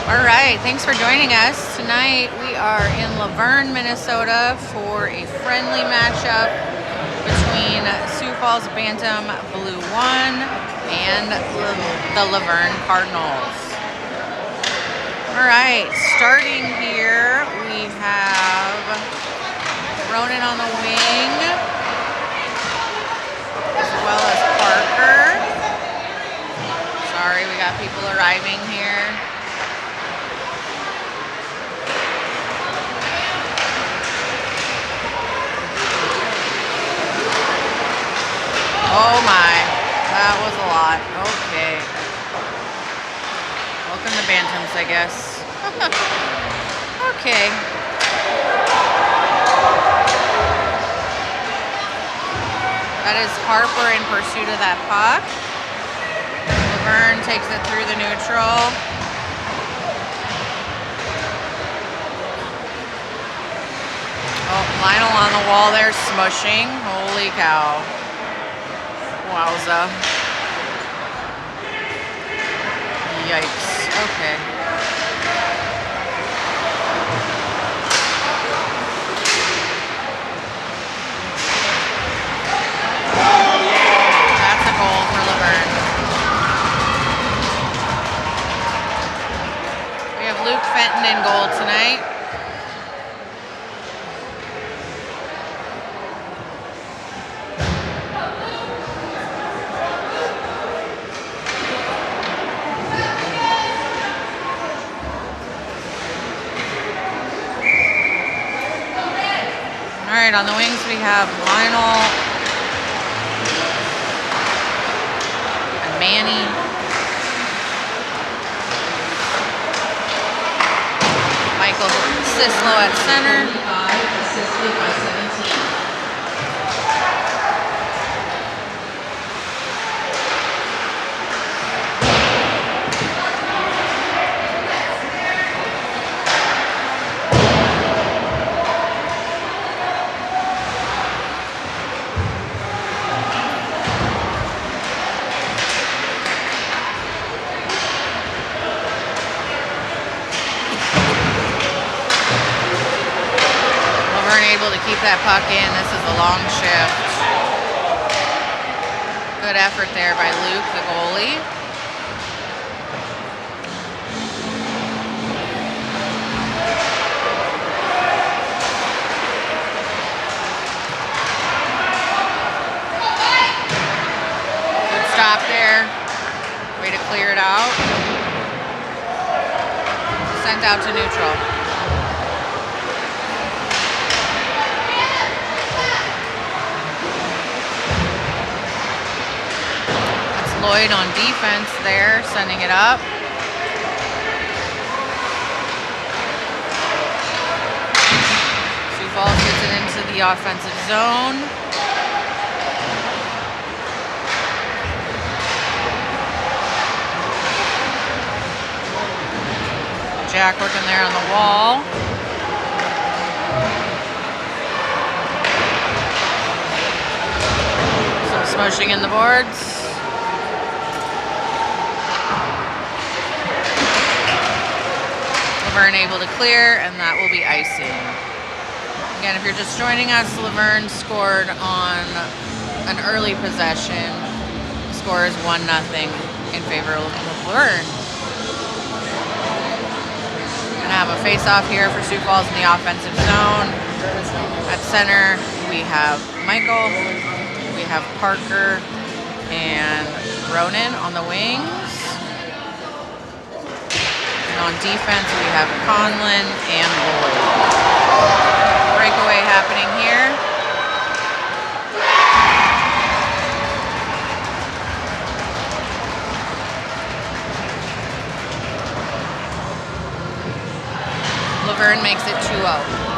All right, thanks for joining us. Tonight we are in Luverne, Minnesota for a friendly matchup between Sioux Falls Bantam Blue 1 and the Luverne Cardinals. All right, starting here we have Ronan on the wing, as well as Parker. Sorry, we got people arriving here. Oh my, that was a lot. Okay. Welcome to Bantams, I guess. Okay. That is Harper in pursuit of that puck. Luverne takes it through the neutral. Oh, Lionel on the wall there, smushing. Holy cow. Wowza. Yikes. Okay. That's a goal for Luverne. We have Luke Fenton in goal tonight. All right, on the wings we have Lionel and Manny. Michael Sislo at center. Able to keep that puck in. This is a long shift. Good effort there by Luke, the goalie. Good stop there. Way to clear it out. Sent out to neutral. Lloyd on defense there, sending it up. Sioux Falls gets it into the offensive zone. Jack working there on the wall. Some smushing in the boards. Luverne able to clear, and that will be icing. Again, if you're just joining us, Luverne scored on an early possession. The score is 1-0 in favor of Luverne. Gonna have a face-off here for Sioux Falls in the offensive zone. At center, we have Michael, we have Parker, and Ronan on the wings. On defense, we have Conlan and Lloyd. Breakaway happening here. Luverne makes it 2-0.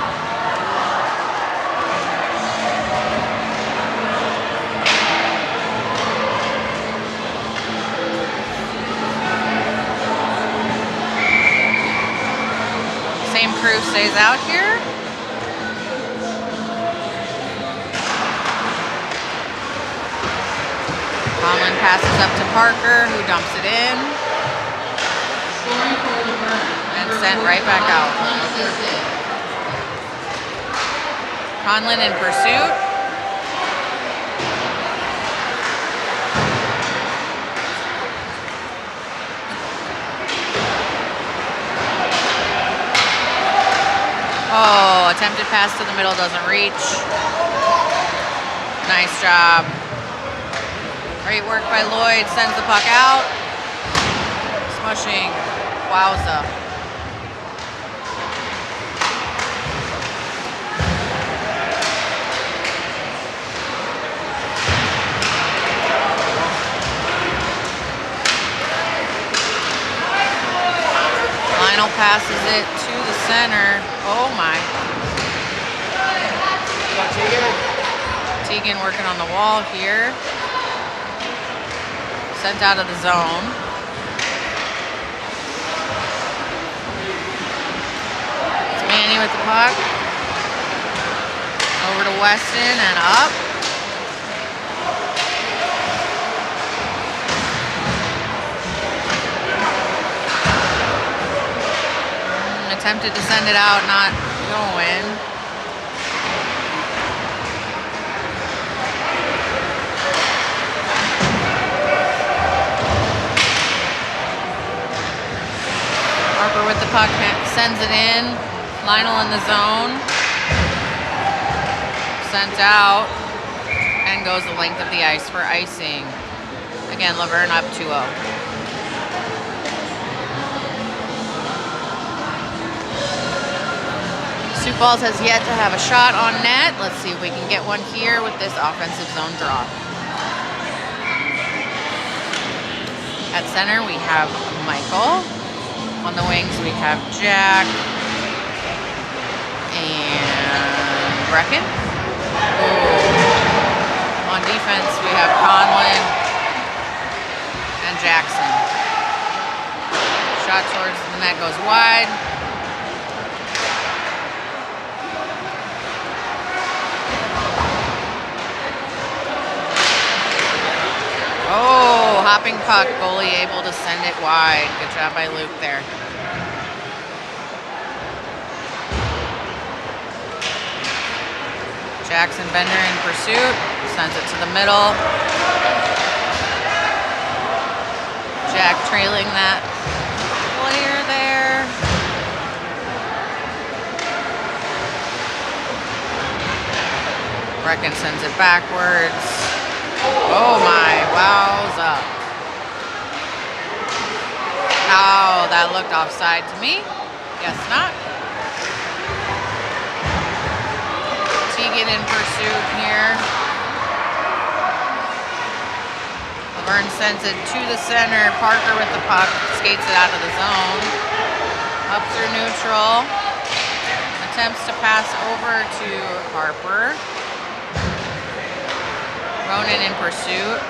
Same crew stays out here. Conlan passes up to Parker, who dumps it in. And sent right back out. Conlan in pursuit. Oh, attempted pass to the middle doesn't reach. Nice job. Great work by Lloyd. Sends the puck out. Smushing. Wowza. Lionel passes it to the center. Oh my. Teigen working on the wall here. Sent out of the zone. It's Manny with the puck. Over to Westin and up. Attempted to send it out, not going. Harper with the puck, sends it in. Lionel in the zone. Sent out. And goes the length of the ice for icing. Again, Luverne up 2-0. Sioux Falls has yet to have a shot on net. Let's see if we can get one here with this offensive zone draw. At center, we have Michael. On the wings, we have Jack and Brecken. Ooh. On defense, we have Conlan and Jackson. Shot towards the net goes wide. Oh, hopping puck, goalie able to send it wide. Good job by Luke there. Jackson Bender in pursuit, sends it to the middle. Jack trailing that player there. Brecken sends it backwards. Oh my, wowza. Oh, that looked offside to me. Guess not. Teigen in pursuit here. Luverne sends it to the center. Parker with the puck, skates it out of the zone. Up through neutral. Attempts to pass over to Harper. Ronan in pursuit.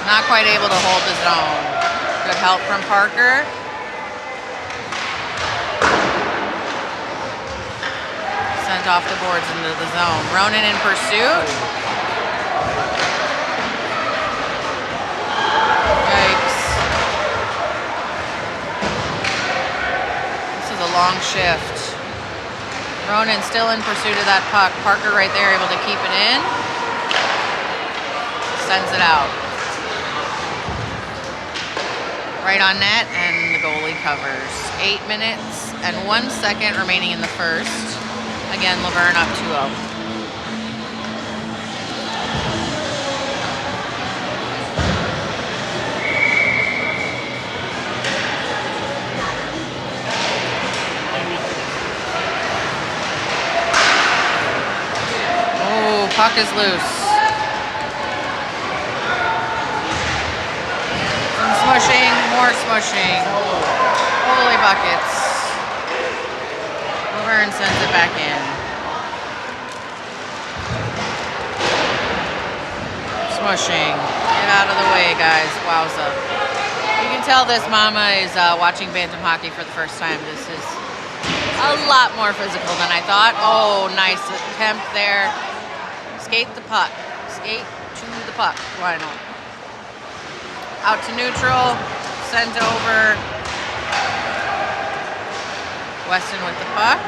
Not quite able to hold the zone. Good help from Parker. Sent off the boards into the zone. Ronan in pursuit. Yikes. This is a long shift. Ronan still in pursuit of that puck. Parker right there able to keep it in. Sends it out. Right on net, and the goalie covers. 8 minutes and 1 second remaining in the first. Again, Luverne up 2-0. Puck is loose. Some smushing, more smushing. Holy buckets. Luverne sends it back in. Smushing. Get out of the way, guys. Wowza. You can tell this mama is watching Bantam hockey for the first time. This is a lot more physical than I thought. Oh, nice attempt there. Skate the puck. Skate to the puck. Lionel. Out to neutral. sent over. Westin with the puck.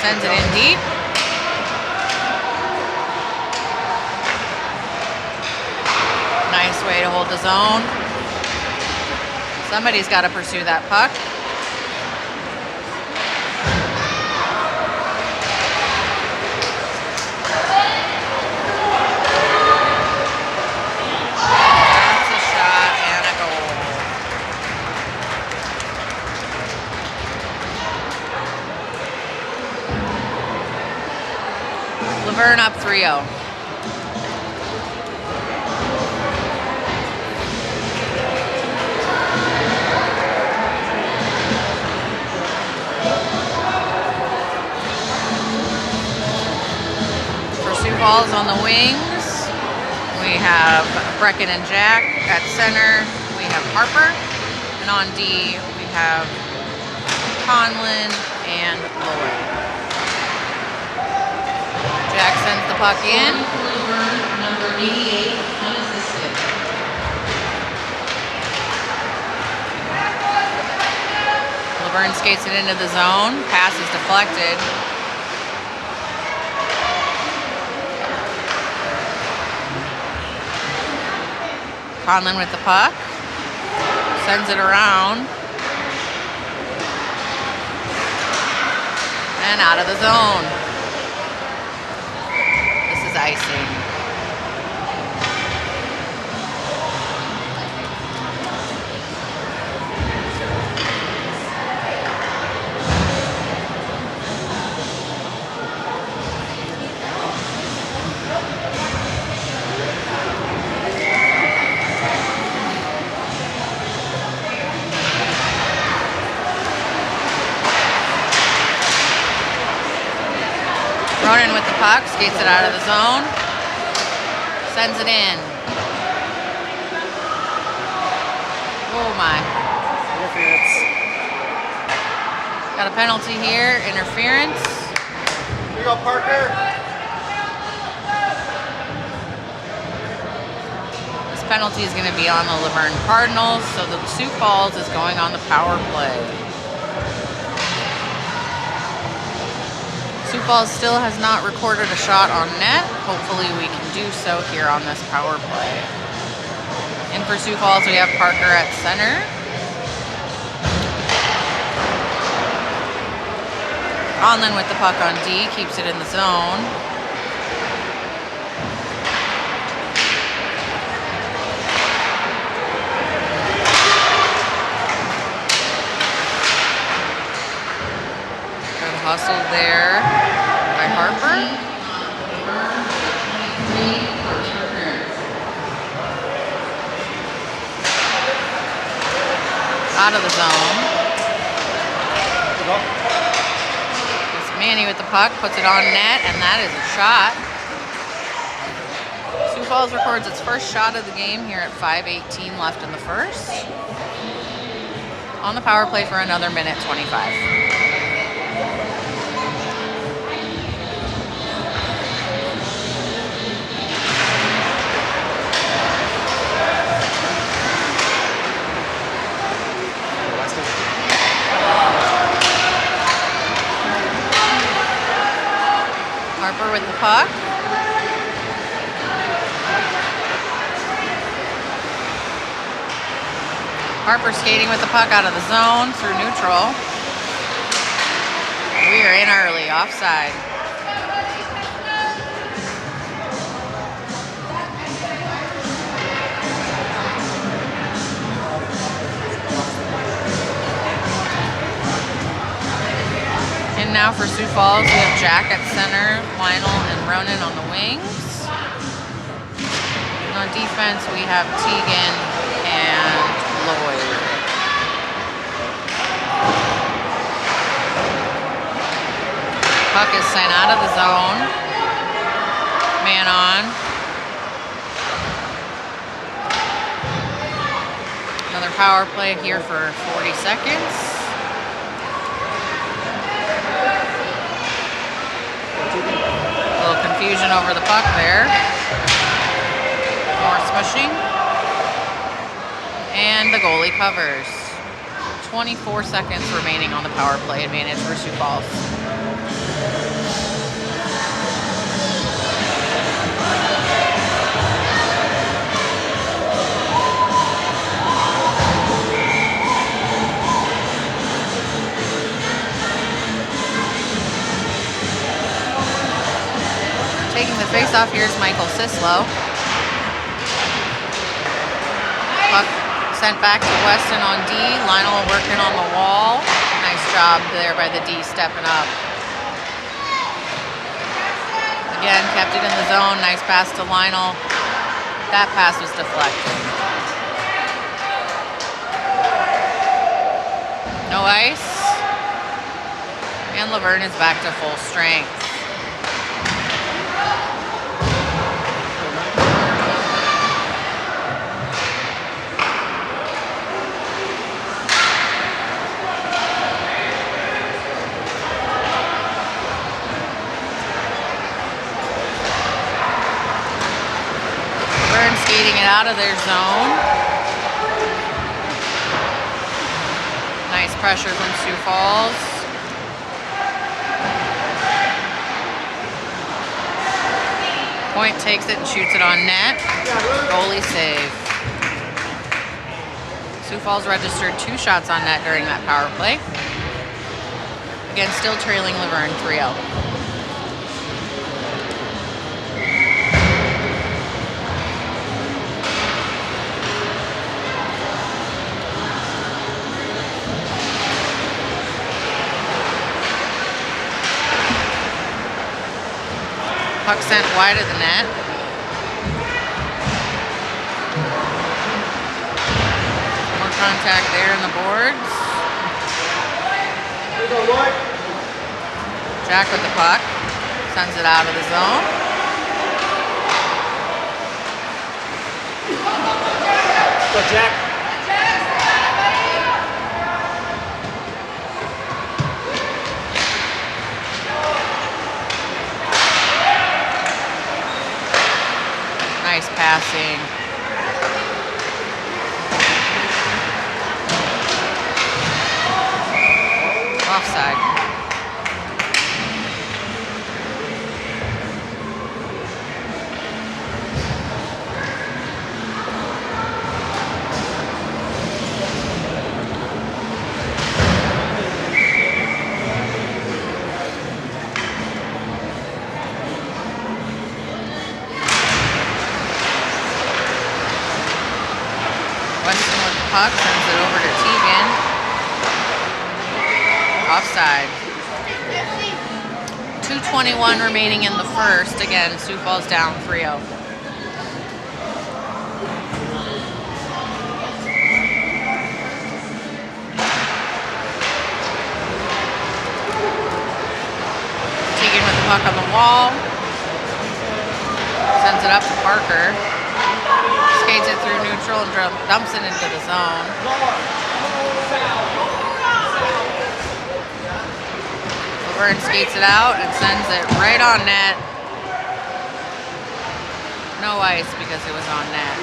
Sends it in deep. Nice way to hold the zone. Somebody's got to pursue that puck. That's a shot and a goal. Luverne up 3-0. Balls on the wings. We have Brecken and Jack at center. We have Harper. And on D, we have Conlan and Lloyd. Jack sends the puck in. Number 88, unassisted. Luverne skates it into the zone. Pass is deflected. Conlan with the puck, sends it around, and out of the zone. This is icing. Ronan with the puck, skates it out of the zone, sends it in. Oh my. Interference. Got a penalty here, interference. Here you go, Parker. This penalty is going to be on the Luverne Cardinals, so the Sioux Falls is going on the power play. Sioux Falls still has not recorded a shot on net. Hopefully we can do so here on this power play. In for Sioux Falls, we have Parker at center. Conlan with the puck on D, keeps it in the zone. Hustle there by Harper. Out of the zone. It's Manny with the puck, puts it on net, and that is a shot. Sioux Falls records its first shot of the game here at 5:18 left in the first. On the power play for another minute 25. Harper with the puck. Harper skating with the puck out of the zone through neutral. We are in early, offside. And now for Sioux Falls, we have Jack at center, Lionel and Ronan on the wings. And on defense, we have Teigen and Lloyd. Puck is sent out of the zone. Man on. Another power play here for 40 seconds. A little confusion over the puck there. More smushing. And the goalie covers. 24 seconds remaining on the power play advantage for Sioux Falls. Taking the face-off, here's Michael Sislo. Puck sent back to Westin on D. Lionel working on the wall. Nice job there by the D stepping up. Again, kept it in the zone. Nice pass to Lionel. That pass was deflected. No ice. And Luverne is back to full strength. Skating it out of their zone. Nice pressure from Sioux Falls. Point takes it and shoots it on net. Goalie save. Sioux Falls registered 2 shots on net during that power play. Again, still trailing Luverne 3-0. Puck sent wide of the net. More contact there in the boards. Jack with the puck. Sends it out of the zone. Go, Jack. Nice passing. Offside. Westin with the puck, sends it over to Teigen. Offside. 2:21 remaining in the first. Again, Sioux Falls down 3-0. Teigen with the puck on the wall. Sends it up to Parker. Skates it through neutral and dumps it into the zone. Luverne skates it out and sends it right on net. No ice because it was on net.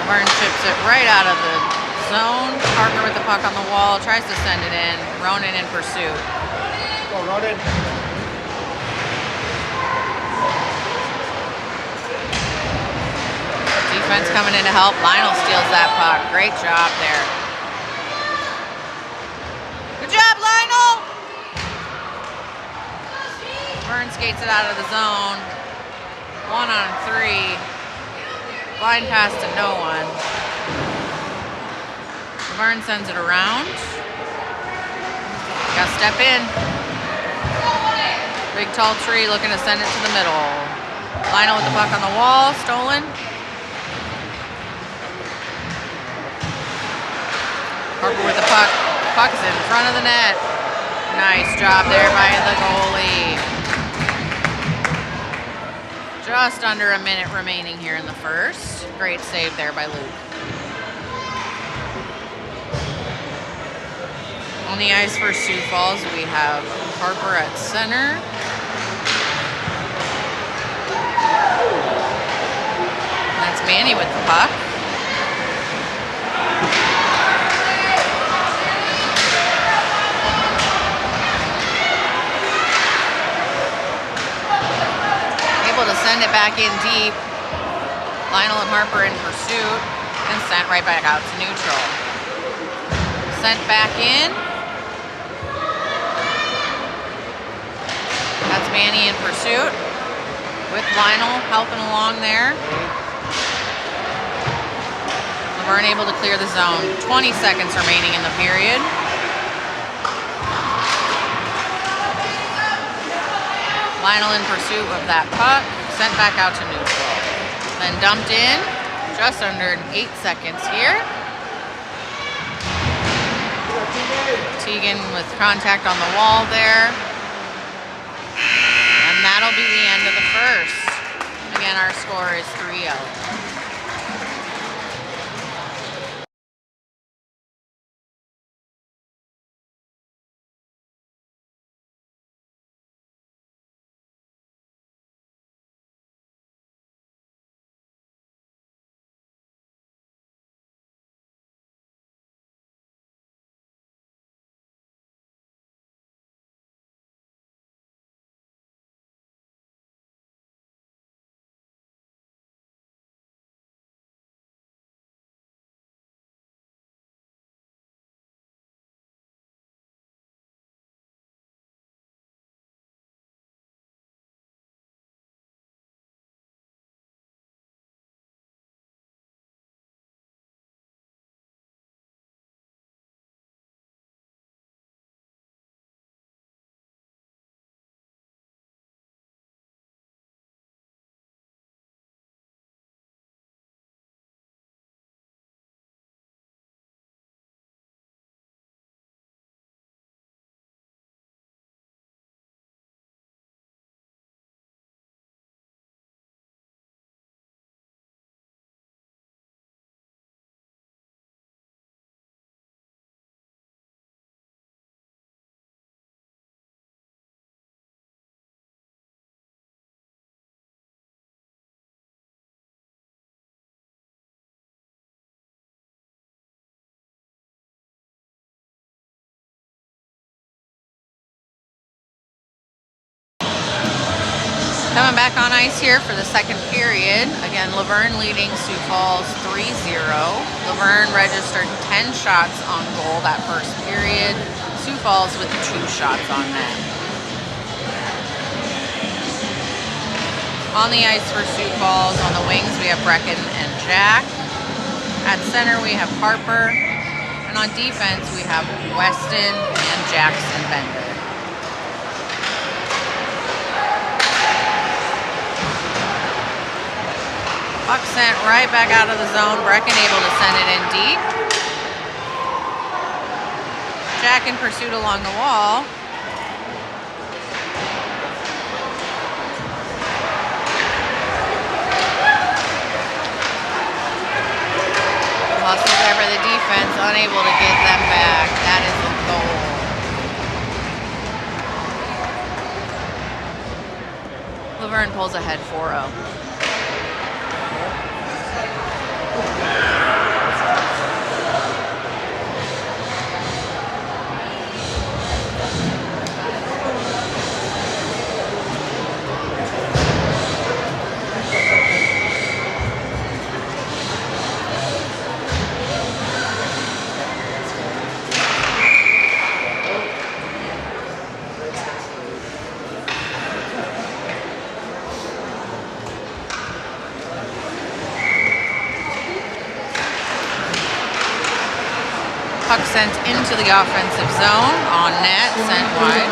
Luverne chips it right out of the zone. Parker with the puck on the wall, tries to send it in. Ronan in pursuit. Go, Ronan. Defense coming in to help. Lionel steals that puck. Great job there. Good job, Lionel! Luverne skates it out of the zone. 1-on-3. Line pass to no one. Luverne sends it around. Got to step in. Big tall tree looking to send it to the middle. Lionel with the puck on the wall. Stolen. Harper with the puck. Puck is in front of the net. Nice job there by the goalie. Just under a minute remaining here in the first. Great save there by Luke. On the ice for Sioux Falls, we have Harper at center. That's Manny with the puck. Able to send it back in deep. Lionel and Harper in pursuit and sent right back out to neutral. Sent back in. That's Manny in pursuit with Lionel helping along there. Luverne able to clear the zone. 20 seconds remaining in the period. Lionel in pursuit of that puck, sent back out to neutral. Then dumped in, just under 8 seconds here. Teigen with contact on the wall there. And that'll be the end of the first. Again, our score is 3-0. Coming back on ice here for the second period. Again, Luverne leading Sioux Falls 3-0. Luverne registered 10 shots on goal that first period. Sioux Falls with 2 shots on net. On the ice for Sioux Falls, on the wings we have Brecken and Jack. At center we have Harper. And on defense we have Westin and Jackson Bender. Puck sent right back out of the zone. Brecken able to send it in deep. Jack in pursuit along the wall. Hustle there by the defense, unable to get them back. That is a goal. Luverne pulls ahead 4-0. Puck sent into the offensive zone, on net, sent wide.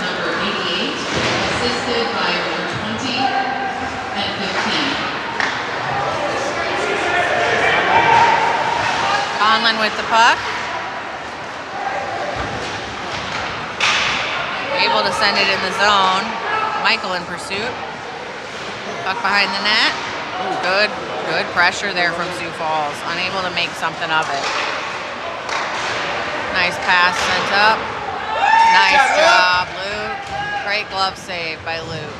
Number 88, assisted by number 20 and 15. Conlan with the puck. Able to send it in the zone. Michael in pursuit. Puck behind the net. Ooh, good pressure there from Sioux Falls. Unable to make something of it. Nice pass sent up. Nice job, Luke. Great glove save by Luke.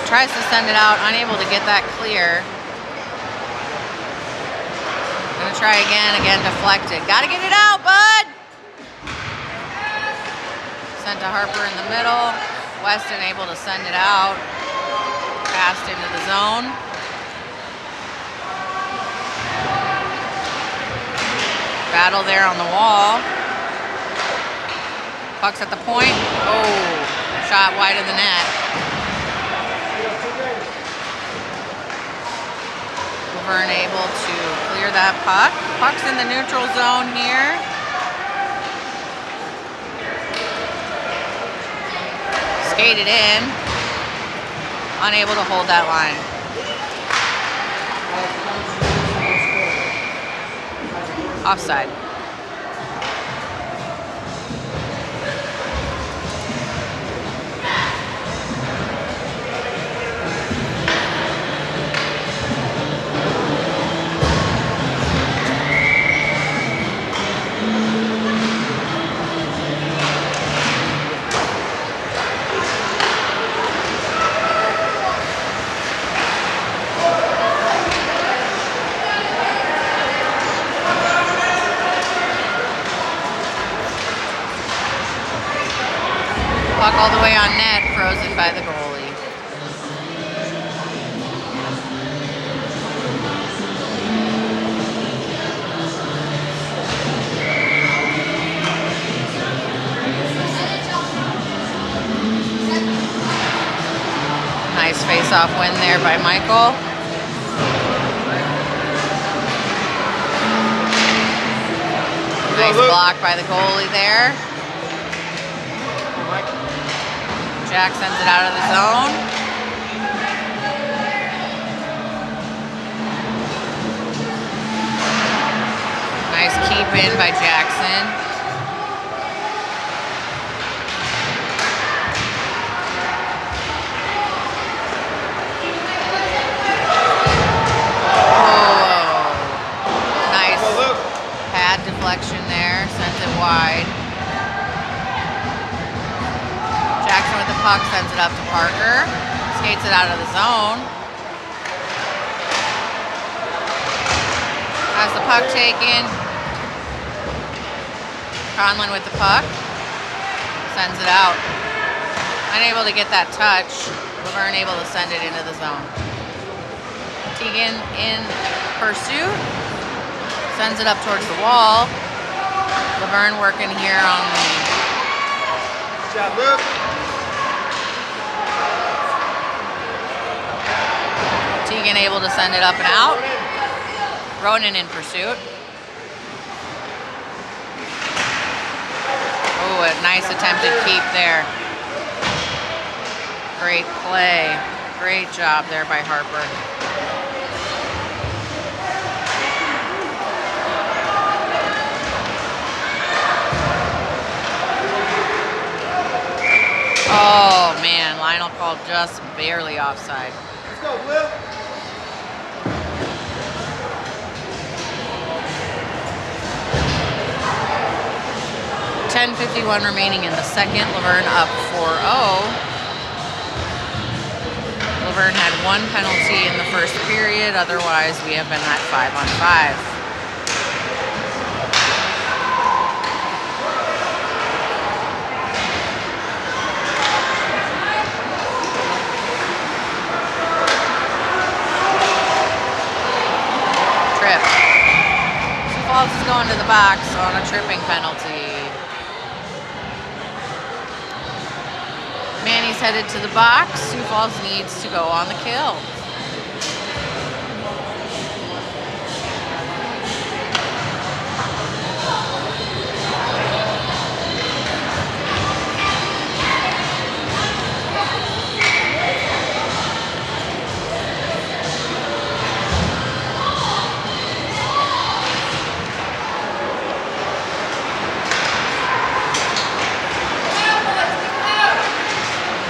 tries to send it out, unable to get that clear. Gonna try again deflected. Gotta get it out, bud! Sent to Harper in the middle. Westin able to send it out. Passed into the zone. Battle there on the wall. Puck's at the point. Oh, shot wide of the net. Luverne able to clear that puck. Puck's in the neutral zone here. Skated in. Unable to hold that line. Offside. Puck all the way on net, frozen by the goalie. Nice face-off win there by Michael. Nice block by the goalie there. Jack sends it out of the zone. Nice keep in by Jackson. Oh, nice pad deflection there, sent it wide. Jackson with the puck, sends it up to Parker. Skates it out of the zone. Has the puck taken. Conlan with the puck. Sends it out. Unable to get that touch. Luverne able to send it into the zone. Teigen in pursuit. Sends it up towards the wall. Luverne working here on the... Good job, Luke. Teigen able to send it up and out. Ronan in pursuit. Oh, a nice attempted keep there. Great play. Great job there by Harper. Oh man, Lionel called just barely offside. Let's go, Luke. 10:51 remaining in the second. Luverne up 4-0. Luverne had one penalty in the first period. Otherwise, we have been at 5-on-5. Trip. Sioux Falls is going to the box on a tripping penalty. Manny's headed to the box. Sioux Falls needs to go on the kill.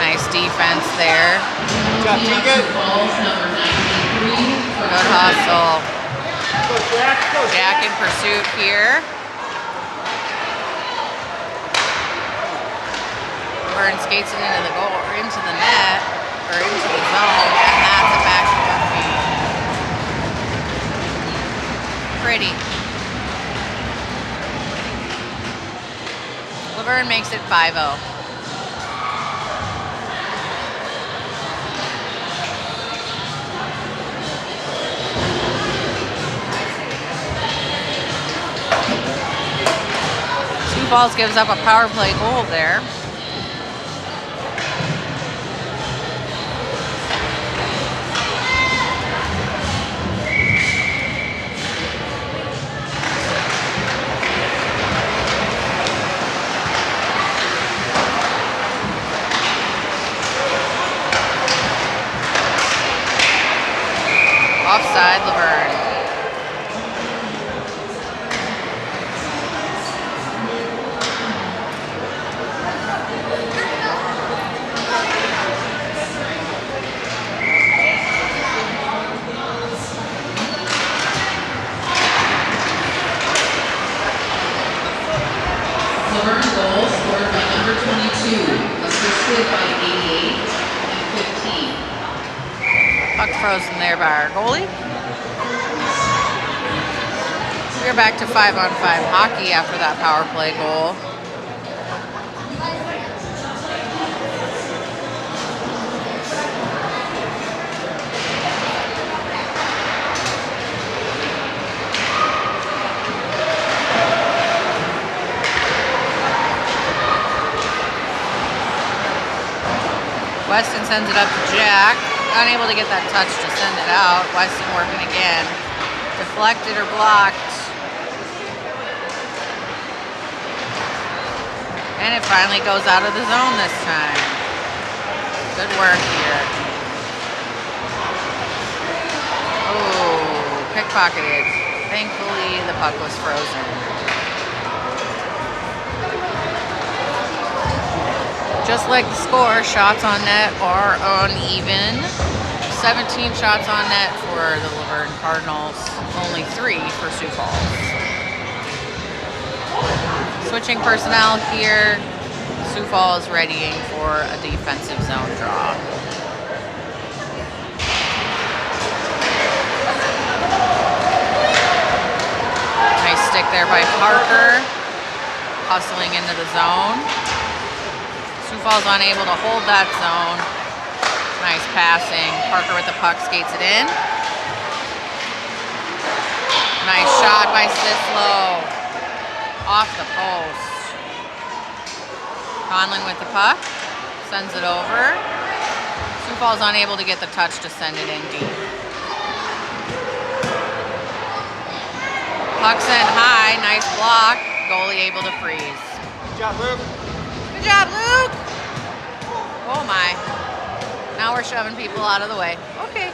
Nice defense there. Good job, Teigen. Balls number 93. Good hustle. Go, Jack. Go, Jack in pursuit here. Burn skates it into the goal, or into the net. or into the zone, and that's a backdoor feed. Pretty. Luverne makes it 5-0. Sioux Falls gives up a power play goal there. Offside, Luverne. Luverne goal scored by number 22, assisted by 88 and 15. Puck frozen there by our goalie. We're back to 5-on-5 hockey after that power play goal. Westin sends it up to Jack. Unable to get that touch to send it out. Westin working again. Deflected or blocked. And it finally goes out of the zone this time. Good work here. Oh, pickpocketed. Thankfully, the puck was frozen. Just like the score, shots on net are uneven. 17 shots on net for the Luverne Cardinals, only 3 for Sioux Falls. Switching personnel here, Sioux Falls readying for a defensive zone draw. Nice stick there by Parker, hustling into the zone. Sioux Falls unable to hold that zone. Nice passing. Parker with the puck skates it in. Nice shot by Sislo. Off the post. Conlan with the puck. Sends it over. Sioux Falls unable to get the touch to send it in deep. Puck sent high. Nice block. Goalie able to freeze. Good job, Luke. Good job, Luke! Oh my. Now we're shoving people out of the way. Okay.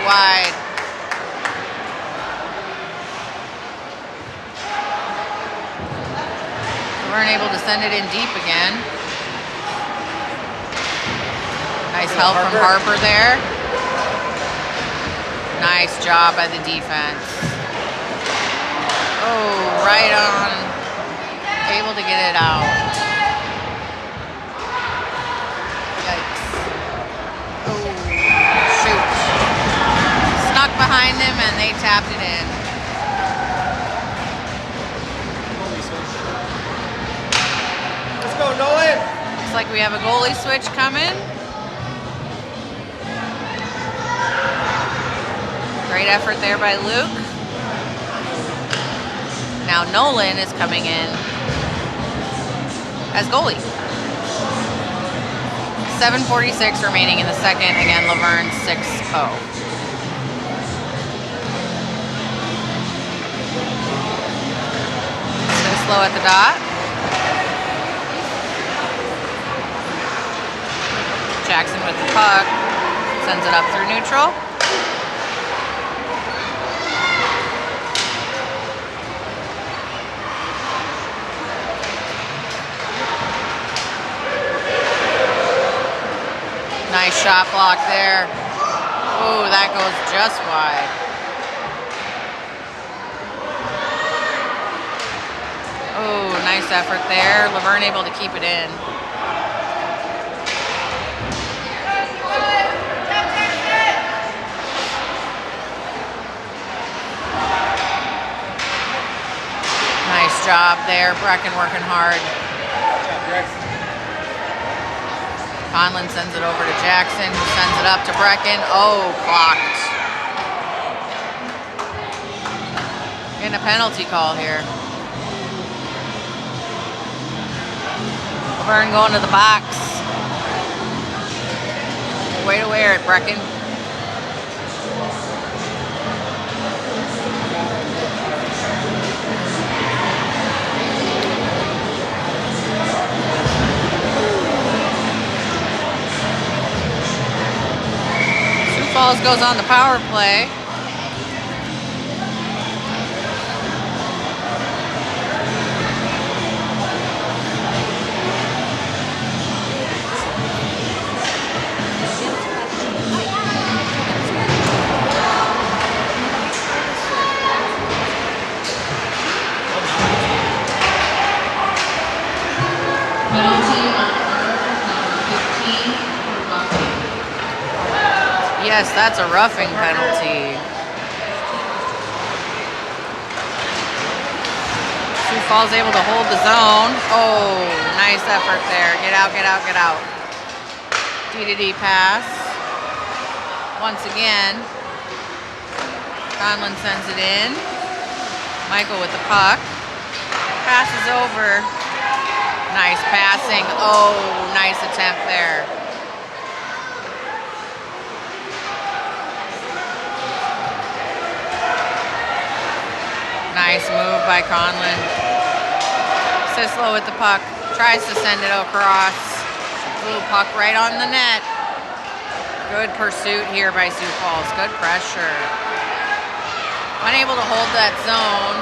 Wide. We weren't able to send it in deep again. Nice help from Harper there. Nice job by the defense. Oh, right on. Able to get it out. Yikes. Oh, shoot. Snuck behind them and they tapped it in. Let's go, Nolan. Looks like we have a goalie switch coming. Great effort there by Luke. Now Nolan is coming in as goalie. 7:46 remaining in the second. Again, Luverne 6-0. Sislo at the dot. Jackson with the puck. Sends it up through neutral. Nice shot block there. Oh, that goes just wide. Oh, nice effort there. Luverne able to keep it in. Nice job there. Brecken working hard. Conlan sends it over to Jackson, who sends it up to Brecken. Oh, blocked. Getting a penalty call here. Luverne going to the box. Way to wear it, Brecken. Falls goes on the power play. Yes, that's a roughing penalty. Sioux Falls able to hold the zone. Oh, nice effort there. Get out, get out, get out. D-to-D pass. Once again, Conlan sends it in. Michael with the puck. Passes over. Nice passing. Oh, nice attempt there. Nice move by Conlan. Sislo with the puck. Tries to send it across. Ooh, puck right on the net. Good pursuit here by Sioux Falls. Good pressure. Unable to hold that zone.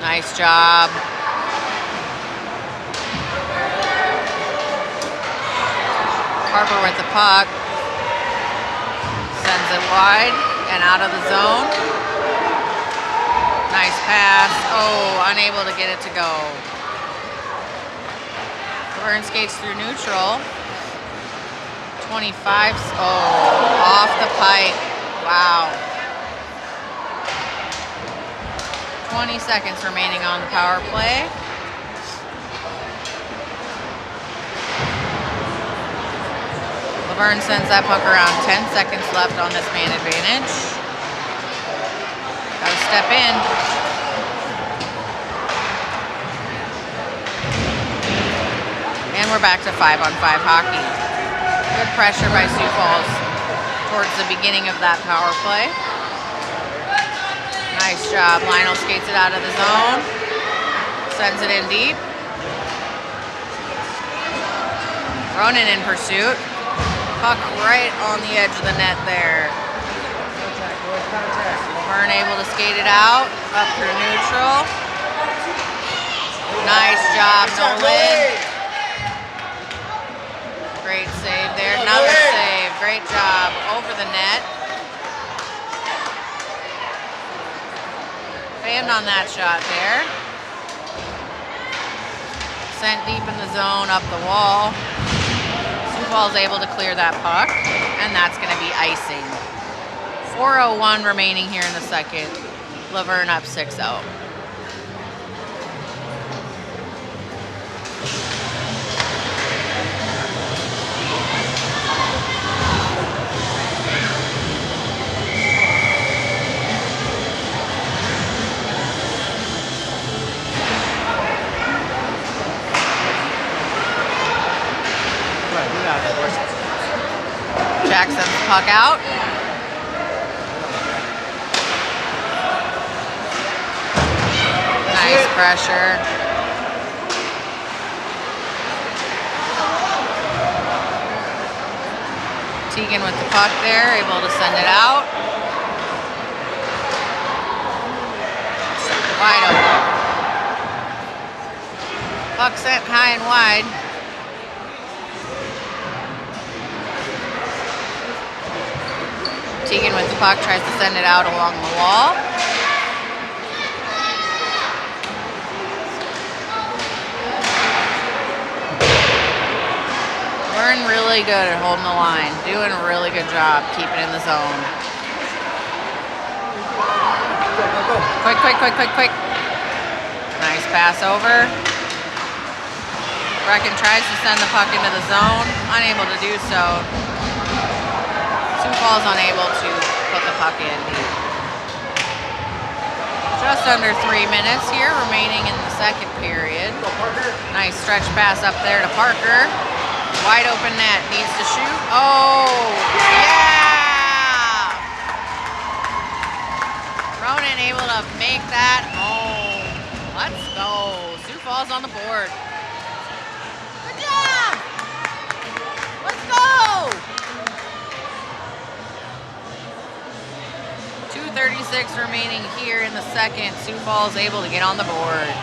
Nice job. Harper with the puck. Sends it wide and out of the zone. Nice pass. Oh, unable to get it to go. Luverne skates through neutral. 25. Oh, off the pipe. Wow. 20 seconds remaining on the power play. Luverne sends that puck around. 10 seconds left on this man advantage. Gotta step in. And we're back to 5-on-5 hockey. Good pressure by Sioux Falls towards the beginning of that power play. Nice job. Lionel skates it out of the zone. Sends it in deep. Ronan in pursuit. Puck right on the edge of the net there. Luverne able to skate it out. Up through neutral. Nice job, Nolan. Great save there. Another save. Great job. Over the net. Fanned on that shot there. Sent deep in the zone, up the wall. Sioux Falls able to clear that puck, and that's going to be icing. 4:01 remaining here in the second. Luverne up 6-0. Jack sends the puck out. pressure. Teigen with the puck there, able to send it out. Wide open. Puck sent high and wide. Teigen with the puck tries to send it out along the wall. Luverne really good at holding the line. Doing a really good job keeping in the zone. Quick, quick, quick, quick, quick. Nice pass over. Brecken tries to send the puck into the zone. Unable to do so. Sioux Falls unable to put the puck in. Just under 3 minutes here remaining in the second period. Nice stretch pass up there to Parker. Wide open net, needs to shoot. Oh, yeah! Ronan able to make that home. Let's go. Sioux Falls on the board. Good job! Let's go! 2:36 remaining here in the second. Sioux Falls able to get on the board.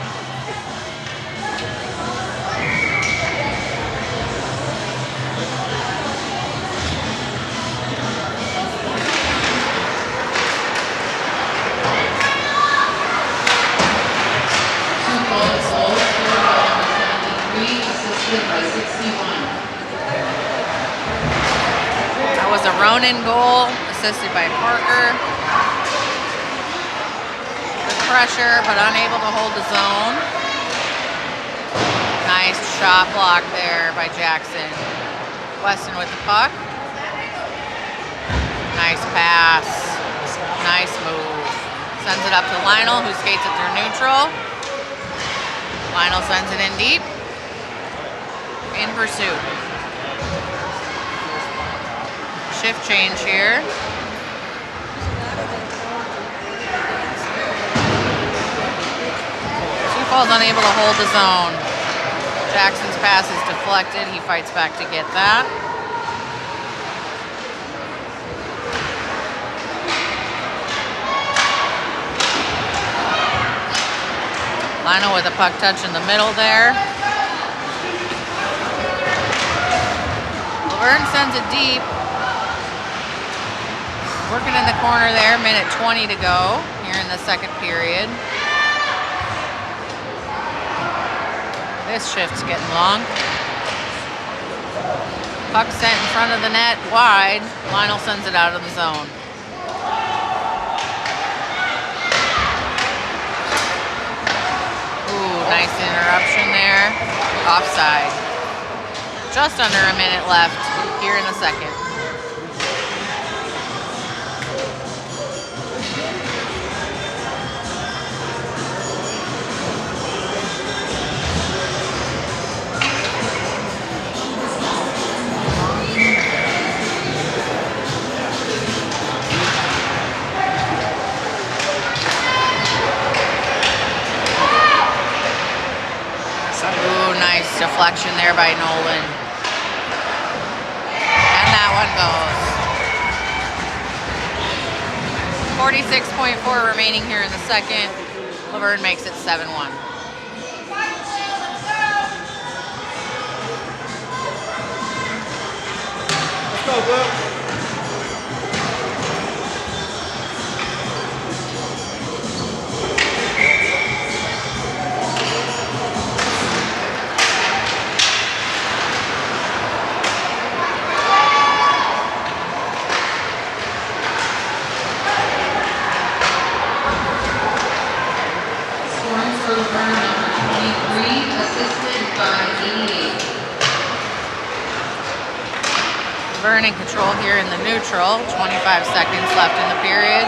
By 61. That was a Ronan goal, assisted by Parker. Good pressure, but unable to hold the zone. Nice shot block there by Jackson. Westin with the puck. Nice pass. Nice move. Sends it up to Lionel, who skates it through neutral. Lionel sends it in deep. In pursuit. Shift change here. Sioux Falls unable to hold the zone. Jackson's pass is deflected. He fights back to get that. Lionel with a puck touch in the middle there. Luverne sends it deep. Working in the corner there, minute 20 to go here in the second period. This shift's getting long. Puck sent in front of the net, wide. Lionel sends it out of the zone. Ooh, nice interruption there. Offside. Just under a minute left here in the second. Ooh, nice deflection there by Nolan. That one goes. 46.4 remaining here in the second. Luverne makes it 7-1. Let's go, Luke. Luverne in control here in the neutral. 25 seconds left in the period.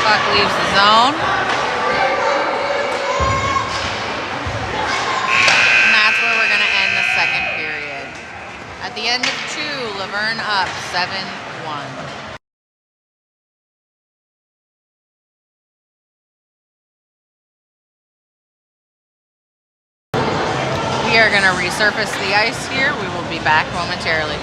Puck leaves the zone. the end of 2, Luverne up 7-1. We are going to resurface the ice here. We will be back momentarily.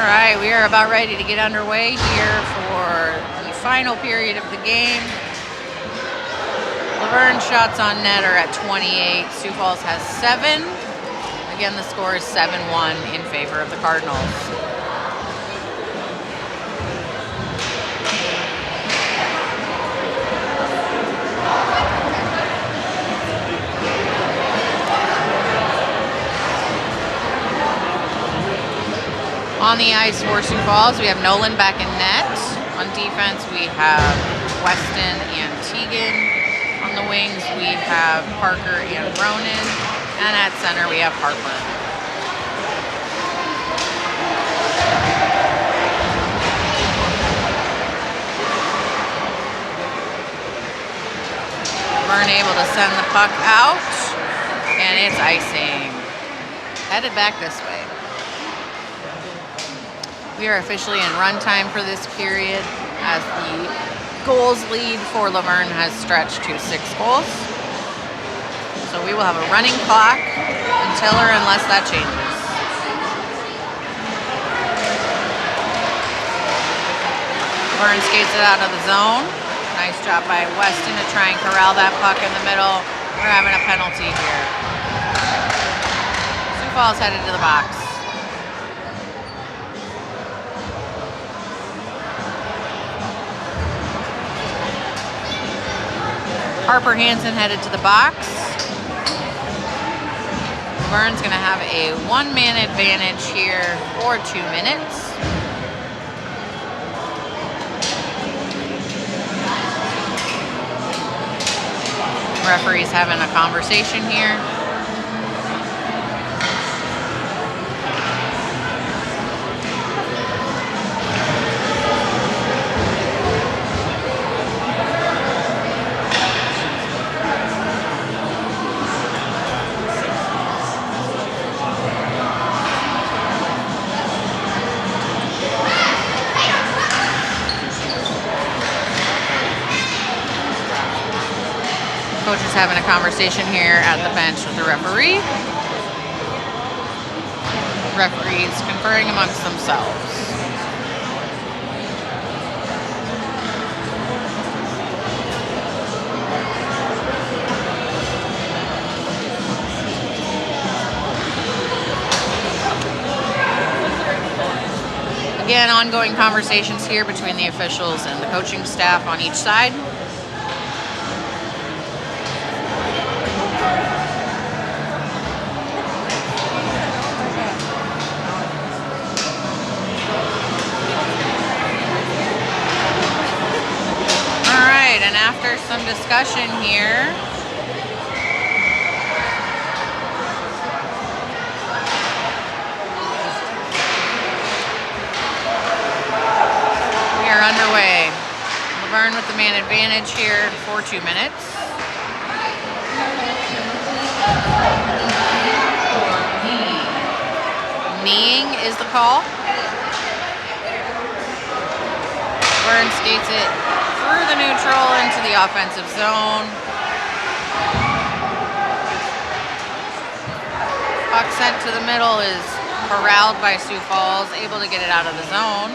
All right, we are about ready to get underway here for the final period of the game. Luverne shots on net are at 28. Sioux Falls has 7. Again, the score is 7-1 in favor of the Cardinals. On the ice for Sioux Falls, we have Nolan back in net. On defense, we have Westin and Teigen. On the wings, we have Parker and Ronan. And at center, we have Harper. Luverne able to send the puck out. And it's icing. Headed back this way. We are officially in run time for this period as the goals lead for Luverne has stretched to 6 goals. So we will have a running clock until or unless that changes. Luverne skates it out of the zone. Nice job by Westin to try and corral that puck in the middle. We're having a penalty here. Sioux Falls headed to the box. Harper Hansen headed to the box. Luverne's going to have a 1-man advantage here for 2 minutes. Referee's having a conversation here. Coach is having a conversation here at the bench with the referee. Referees conferring amongst themselves. Again, ongoing conversations here between the officials and the coaching staff on each side. And after some discussion here, we are underway. Luverne with the man advantage here for 2 minutes. Kneeing is the call. Luverne skates it through the neutral into the offensive zone. Puck sent to the middle is corralled by Sioux Falls, able to get it out of the zone.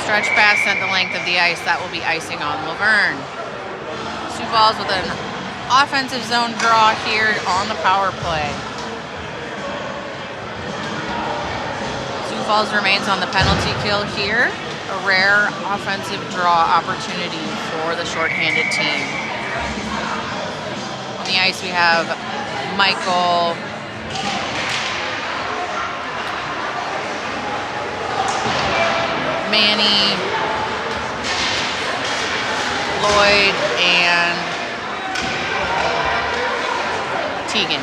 Stretch pass sent the length of the ice. That will be icing on Luverne. Sioux Falls with an offensive zone draw here on the power play. Falls remains on the penalty kill here. A rare offensive draw opportunity for the shorthanded team. On the ice we have Michael Manny, Lloyd, and Teigen.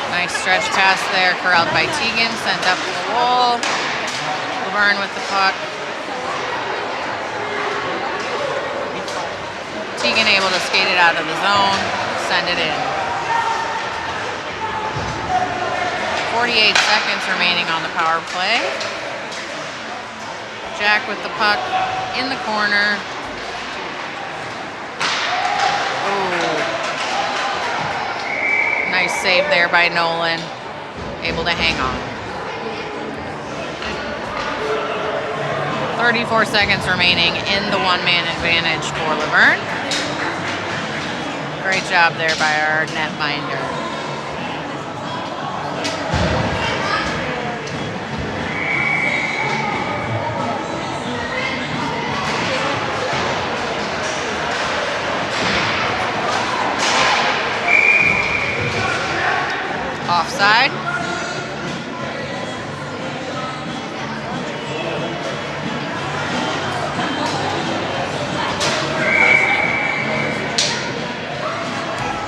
Nice stretch pass there, corralled by Teigen, sent up to the wall. Luverne with the puck. Teigen able to skate it out of the zone, send it in. 48 seconds remaining on the power play. Jack with the puck in the corner. save there by Nolan. Able to hang on. 34 seconds remaining in the one-man advantage for Luverne. Great job there by our netminder. Offside.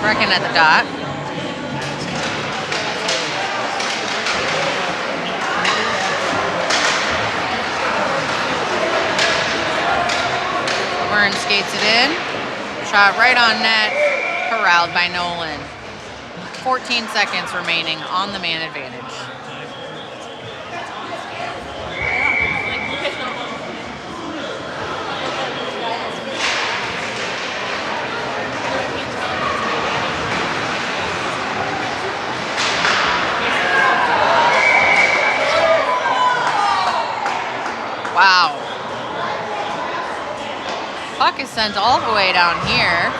Brecken at the dot. Luverne skates it in. Shot right on net. Corralled by Nolan. 14 seconds remaining on the man advantage. Wow. Puck is sent all the way down here.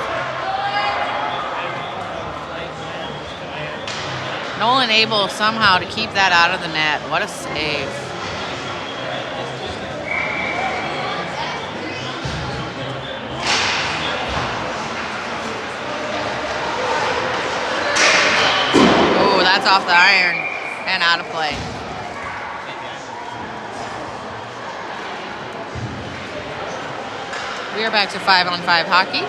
Nolan able somehow to keep that out of the net. What a save. Oh, that's off the iron and out of play. We are back to 5-on-5 hockey.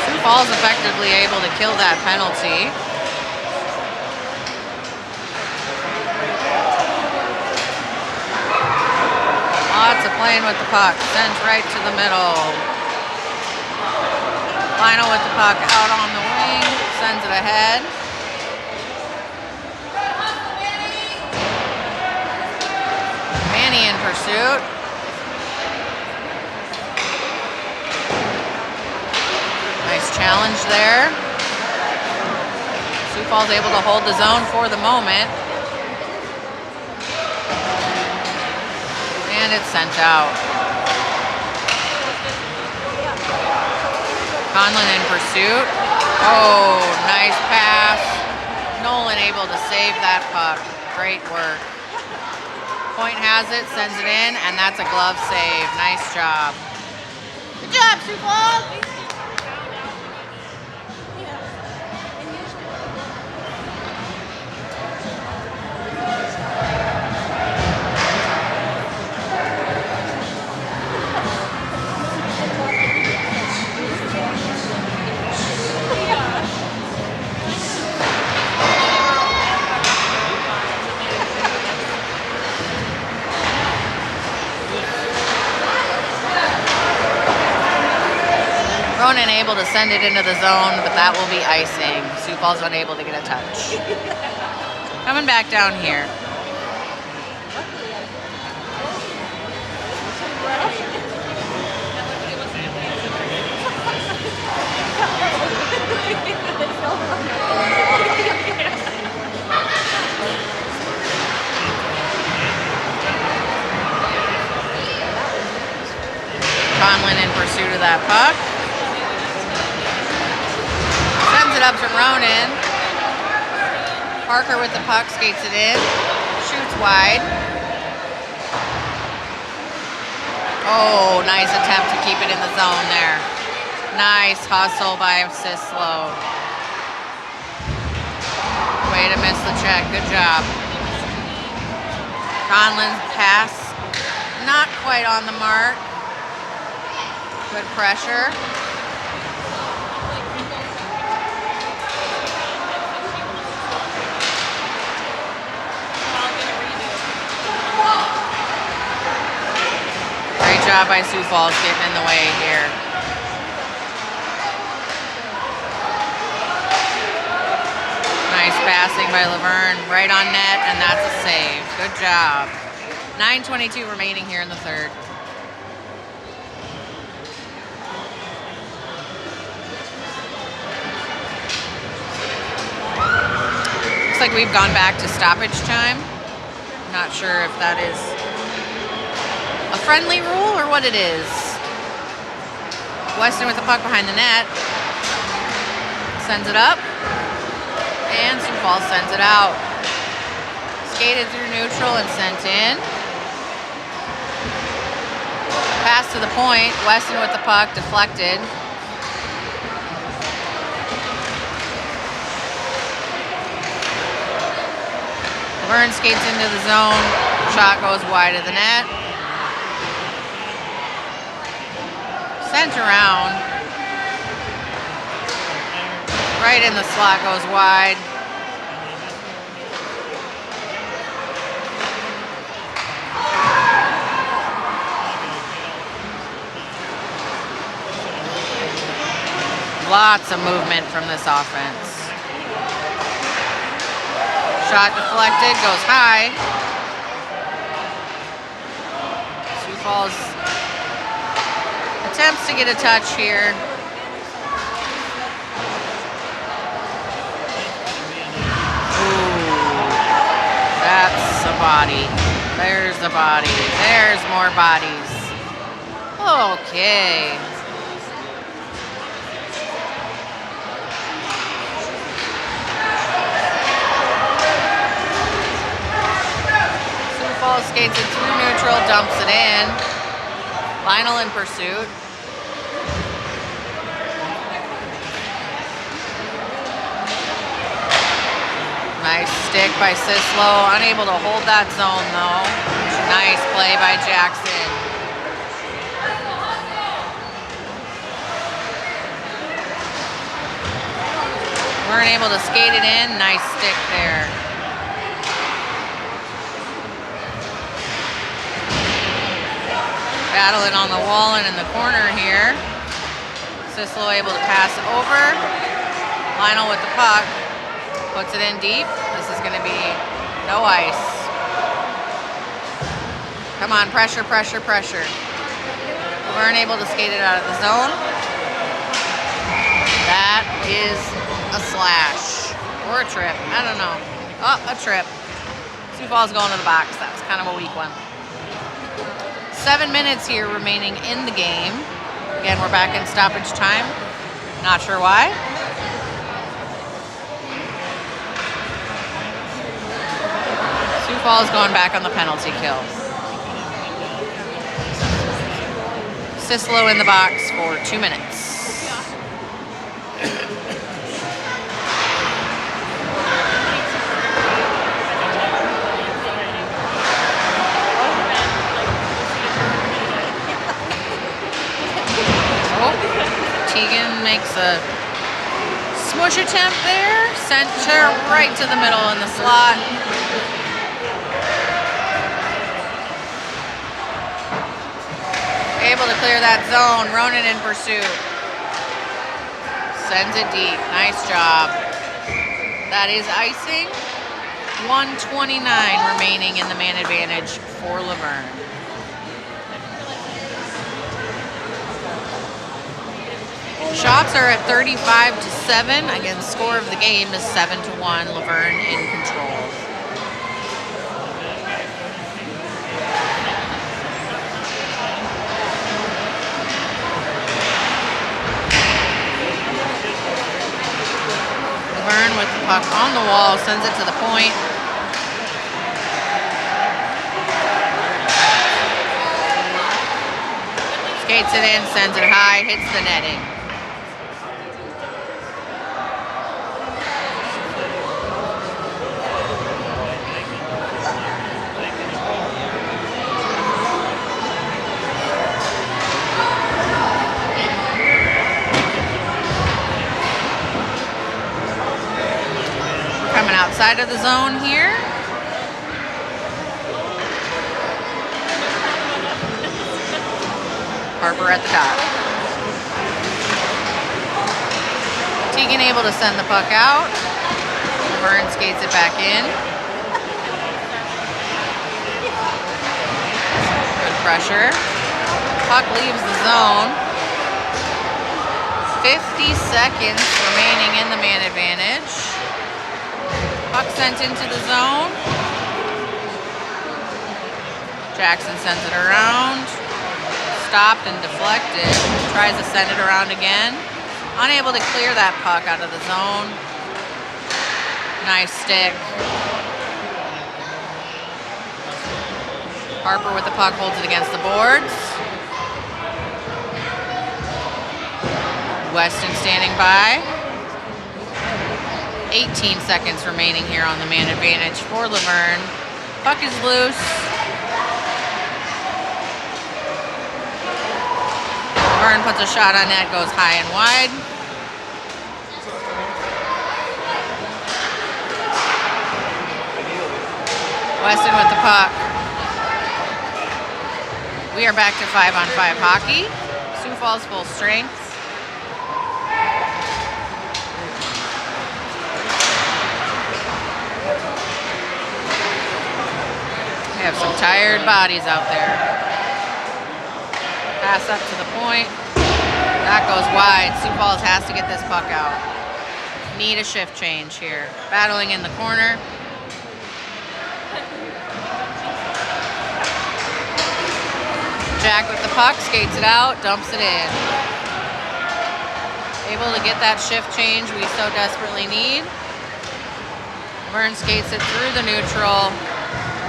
Sioux Falls effectively able to kill that penalty. Lots of playing with the puck. Sent right to the middle. Lionel with the puck out on the wing. Sends it ahead. Manny in pursuit. Nice challenge there. Sioux Falls able to hold the zone for the moment. And it's sent out. Conlan in pursuit. Oh, nice pass. Nolan able to save that puck. Great work. Point has it, sends it in, and that's a glove save. Nice job. Good job, Sioux Falls. Ronan able to send it into the zone, but that will be icing. Sioux Falls unable to get a touch. Coming back down here. Conlan in pursuit of that puck. Sends it up to Ronan. Parker with the puck, skates it in. Shoots wide. Oh, nice attempt to keep it in the zone there. Nice hustle by Sislo. Way to miss the check. Good job. Conlan's pass, not quite on the mark. Good pressure. Great job by Sioux Falls getting in the way here. Nice passing by Luverne, right on net, and that's a save. Good job. 9:22 remaining here in the third. Looks like we've gone back to stoppage time. Not sure if that is a friendly rule or what it is. Westin with the puck behind the net. Sends it up. And Sioux Falls sends it out. Skated through neutral and sent in. Pass to the point. Westin with the puck, deflected. Luverne skates into the zone. Shot goes wide of the net. Sent around. Right in the slot, goes wide. Lots of movement from this offense. Shot deflected, goes high. Sioux Falls attempts to get a touch here. That's a body. There's the body. There's more bodies. Okay. Sioux Falls skates it through neutral, dumps it in. Lionel in pursuit. Nice stick by Sislo. Unable to hold that zone, though. Nice play by Jackson. Weren't able to skate it in. Nice stick there. Battling on the wall and in the corner here. Sislo able to pass it over. Lionel with the puck. Puts it in deep. This is going to be no ice. Come on, pressure, pressure, pressure. We weren't able to skate it out of the zone. That is a slash. Or a trip. I don't know. Oh, a trip. Sioux Falls going to the box. That was kind of a weak one. 7 minutes here remaining in the game. Again, we're back in stoppage time. Not sure why. Sioux Falls going back on the penalty kill. Sislo in the box for 2 minutes. Teigen makes a smush attempt there. Sent her right to the middle in the slot. Able to clear that zone. Ronan in pursuit. Sends it deep. Nice job. That is icing. 1:29 remaining in the man advantage for Luverne. Shots are at 35-7. Again, the score of the game is 7-1. Luverne in control. Luverne with the puck on the wall, sends it to the point. Skates it in, sends it high, hits the netting. Coming outside of the zone here. Harper at the top. Teigen able to send the puck out. Luverne skates it back in. Good pressure. Puck leaves the zone. 50 seconds remaining in the man advantage. Puck sent into the zone. Jackson sends it around. Stopped and deflected. Tries to send it around again. Unable to clear that puck out of the zone. Nice stick. Harper with the puck holds it against the boards. Westin standing by. 18 seconds remaining here on the man advantage for Luverne. Puck is loose. Luverne puts a shot on net, goes high and wide. Westin with the puck. We are back to 5-on-5 hockey. Sioux Falls full strength. We have some tired bodies out there. Pass up to the point. That goes wide. Sioux Falls has to get this puck out. Need a shift change here. Battling in the corner. Jack with the puck, skates it out, dumps it in. Able to get that shift change we so desperately need. Luverne skates it through the neutral,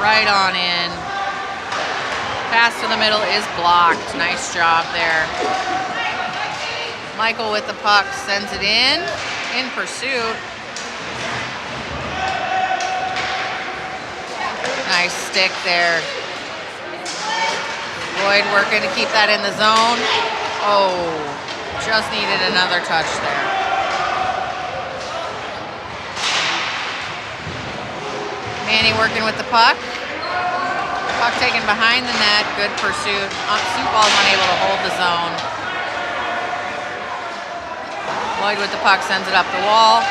right on in. Pass to the middle is blocked. Nice job there. Michael with the puck sends it in pursuit. Nice stick there. Lloyd working to keep that in the zone. Oh, just needed another touch there. Manny working with the puck. Puck taken behind the net. Good pursuit. Sioux Falls unable to hold the zone. Lloyd with the puck sends it up the wall.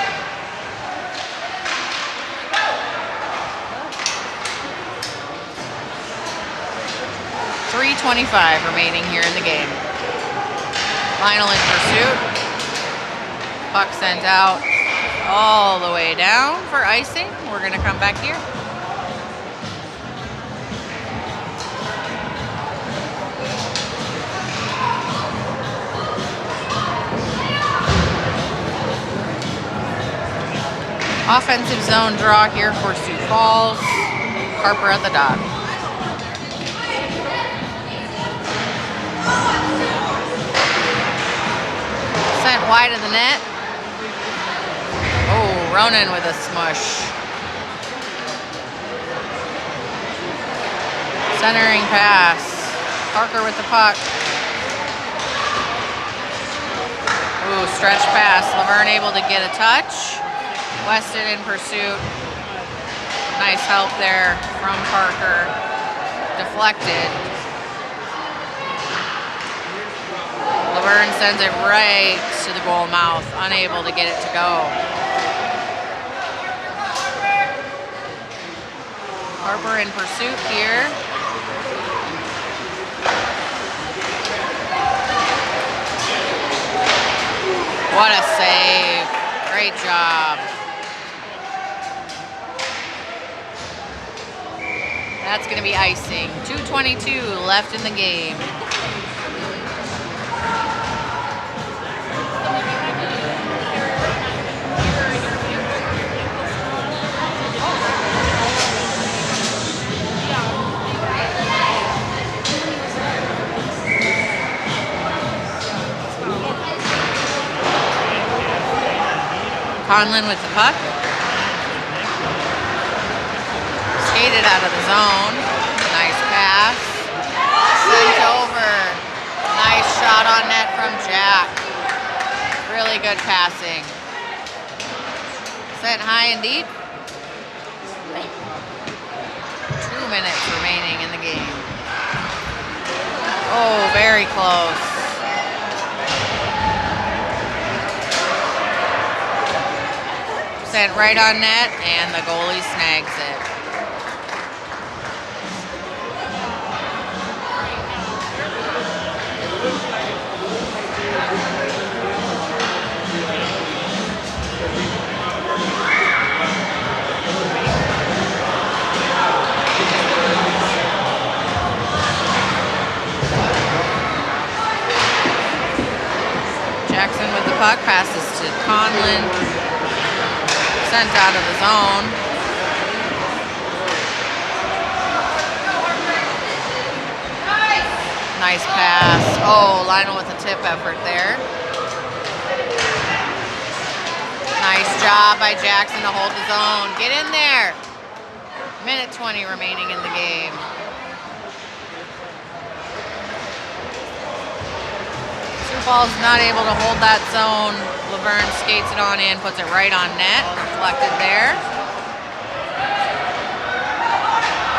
.325 remaining here in the game. Lionel in pursuit. Puck sent out all the way down for icing. We're going to come back here. Offensive zone draw here for Sioux Falls. Harper at the dot. Sent wide of the net. Oh, Ronan with a smush. Centering pass. Parker with the puck. Ooh, stretch pass. Luverne able to get a touch. Westin in pursuit. Nice help there from Parker. Deflected. Luverne sends it right to the goal mouth, unable to get it to go. Harper in pursuit here. What a save. Great job. That's going to be icing. 2:22 left in the game. Conlan with the puck. Skated out of the zone. Nice pass. Sent over. Nice shot on net from Jack. Really good passing. Sent high and deep. 2 minutes remaining in the game. Oh, very close. Sent right on net, and the goalie snags it. Jackson with the puck, passes to Conlan. Sent out of the zone. Nice pass. Oh, Lionel with a tip effort there. Nice job by Jackson to hold the zone. Get in there. Minute 20 remaining in the game. Sioux Falls not able to hold that zone. Luverne skates it on in, puts it right on net, deflected there.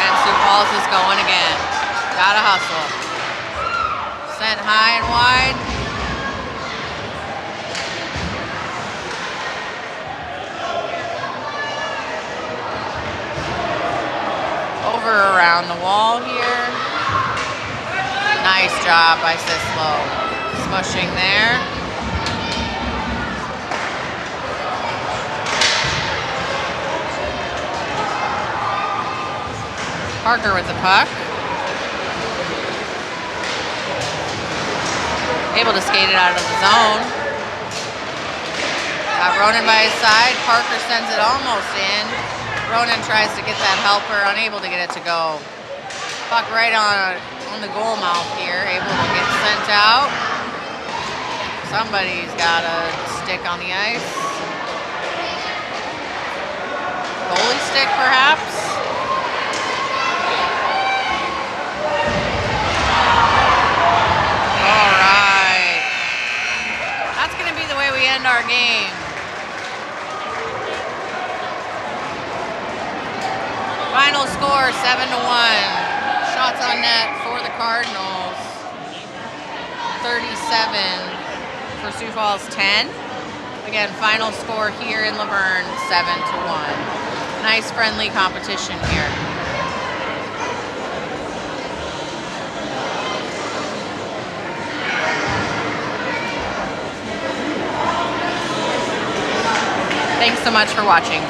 And Sioux Falls is going again. Gotta hustle. Sent high and wide. Over around the wall here. Nice job by Sislo. Smushing there. Parker with the puck. Able to skate it out of the zone. Got Ronan by his side. Parker sends it almost in. Ronan tries to get that helper, unable to get it to go. Puck right on the goal mouth here, able to get sent out. Somebody's got a stick on the ice. Goalie stick, perhaps? All right. That's going to be the way we end our game. Final score, 7-1. Shots on net for the Cardinals, 37 for Sioux Falls, 10. Again, final score here in Luverne, 7-1. Nice friendly competition here. Thanks so much for watching.